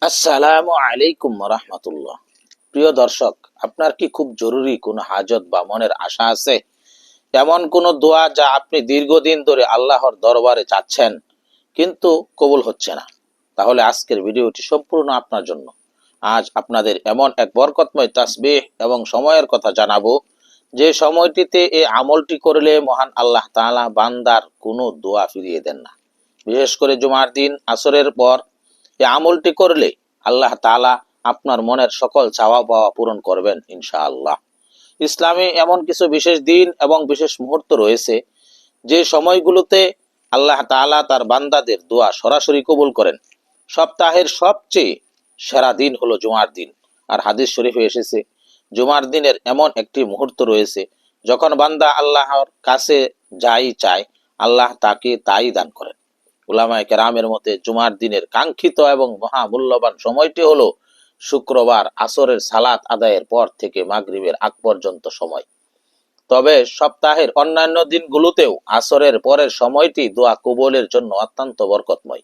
আসসালামু আলাইকুম রাহমাতুল্লাহ। প্রিয় দর্শক, আপনার কি খুব জরুরি কোনো হাজত বা মনের আশা আছে? এমন কোনো দোয়া যা আপনি দীর্ঘদিন ধরে আল্লাহর দরবারে চাচ্ছেন কিন্তু কবুল হচ্ছে না? তাহলে আজকের ভিডিওটি সম্পূর্ণ আপনার জন্য। আজ আপনাদের এমন এক বরকতময় তাসবিহ এবং সময়ের কথা জানাবো যে সময়টিতে এই আমলটি করলে মহান আল্লাহ তাআলা বান্দার কোনো দোয়া ফিরিয়ে দেন না। বিশেষ করে জুমার দিন আসরের পর এই আমলটি করলে আল্লাহ তাআলা আপনার মনের সকল চাওয়া পাওয়া পূরণ করবেন ইনশাআল্লাহ। ইসলামে এমন কিছু বিশেষ দিন এবং বিশেষ মুহূর্ত রয়েছে যে সময়গুলোতে আল্লাহ তাআলা তার বান্দাদের দোয়া সরাসরি কবুল করেন। সপ্তাহের সবচেয়ে সেরা দিন হলো জুমার দিন। আর হাদিস শরীফে এসেছে, জুমার দিনের এমন একটি মুহূর্ত রয়েছে যখন বান্দা আল্লাহর কাছে যাই চায় আল্লাহ তাকে তাই দান করেন। উলামায়ে কেরামের মতে জুমার দিনের কাঙ্ক্ষিত এবং মহামূল্যবান সময়টি হলো শুক্রবার আসরের সালাত আদায়ের পর থেকে মাগরিবের আগ পর্যন্ত সময়। তবে সপ্তাহের অন্যান্য দিনগুলোতেও আসরের পরের সময়টি দোয়া কবুলের জন্য অত্যন্ত বরকতময়।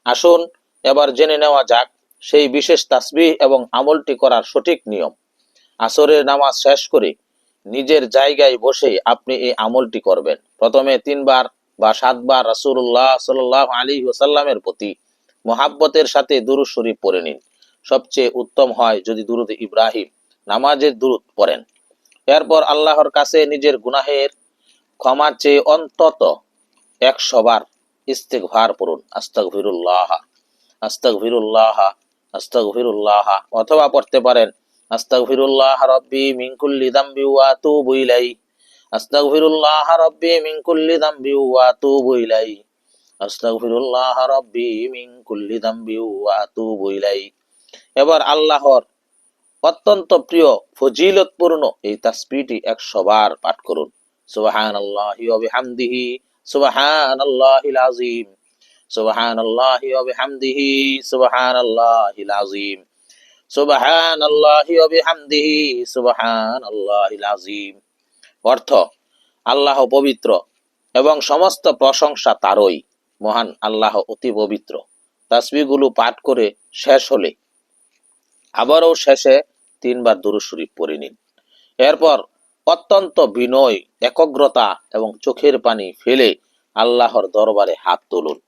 আসুন এবার জেনে নেওয়া যাক সেই বিশেষ তাসবিহ এবং আমলটি করার সঠিক নিয়ম। আসরের নামাজ শেষ করে নিজের জায়গায় বসে আপনি এই আমলটি করবেন। প্রথমে 3 বার বা 7 বার রাসূলুল্লাহ সাল্লাল্লাহু আলাইহি ওয়াসাল্লামের প্রতি মুহাব্বতের সাথে দুরূদ শরীফ পড়ে নিন। সবচেয়ে উত্তম হয় যদি দুরূদ ইব্রাহিম নামাজের দুরূদ পড়েন। এরপর আল্লাহর কাছে নিজের গুনাহের ক্ষমা চেয়ে অন্তত 100 বার ইস্তিগফার পড়ুন। আস্তাগফিরুল্লাহ, আস্তাগফিরুল্লাহ, আস্তাগফিরুল্লাহ। অথবা পড়তে পারেন আস্তাগফিরুল্লাহ রাব্বি মিন কুল্লি যামবি ওয়া আতুবু ইলাইহি, আস্তাগফিরুল্লাহ রাব্বি মিন কুল্লি যামবি ওয়া আতুবু ইলাইহি, আস্তাগফিরুল্লাহ রাব্বি মিন কুল্লি যামবি ওয়া আতুবু ইলাইহি। এবার আল্লাহর অত্যন্ত প্রিয় ফজিলতপূর্ণ এই তাসবিহটি 100 বার পাঠ করুন। সুবহানাল্লাহি ওয়া বিহামদিহি, সুবহানাল্লাহিল আযীম, সুবহানাল্লাহি ওয়া বিহামদিহি, সুবহানাল্লাহিল আযীম, সুবহানাল্লাহি ওয়া বিহামদিহি, সুবহানাল্লাহিল আযীম। অর্থ: আল্লাহ পবিত্র এবং সমস্ত প্রশংসা তারই। মহান আল্লাহ অতি পবিত্র। তাসবিহগুলো পাঠ করে শেষ হলে আবারও শেষে 3 বার দুরূদ শরীফ পড়ে নিন। এরপর অত্যন্ত বিনয়, একগ্রতা এবং চোখের পানি ফেলে আল্লাহর দরবারে হাত তুলুন।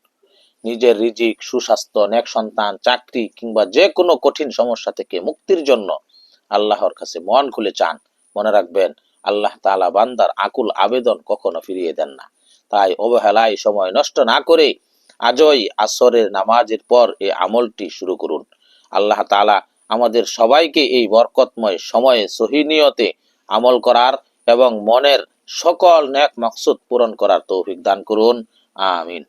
নিজের রিজিক, সুস্বাস্থ্য, নেক সন্তান, চাকরি কিংবা যে কোনো কঠিন সমস্যা থেকে মুক্তির জন্য আল্লাহর কাছে মন খুলে চান। মনে রাখবেন, আল্লাহ তাআলা বান্দার আকুল আবেদন কখনো ফিরিয়ে দেন না। তাই অবহেলায় সময় নষ্ট না করে আজই আসরের নামাজের পর এই আমলটি শুরু করুন। আল্লাহ তাআলা আমাদের সবাইকে এই বরকতময় সময়ে সহি নিয়তে আমল করার এবং মনের সকল নেক মাকসুদ পূরণ করার তৌফিক দান করুন। আমিন।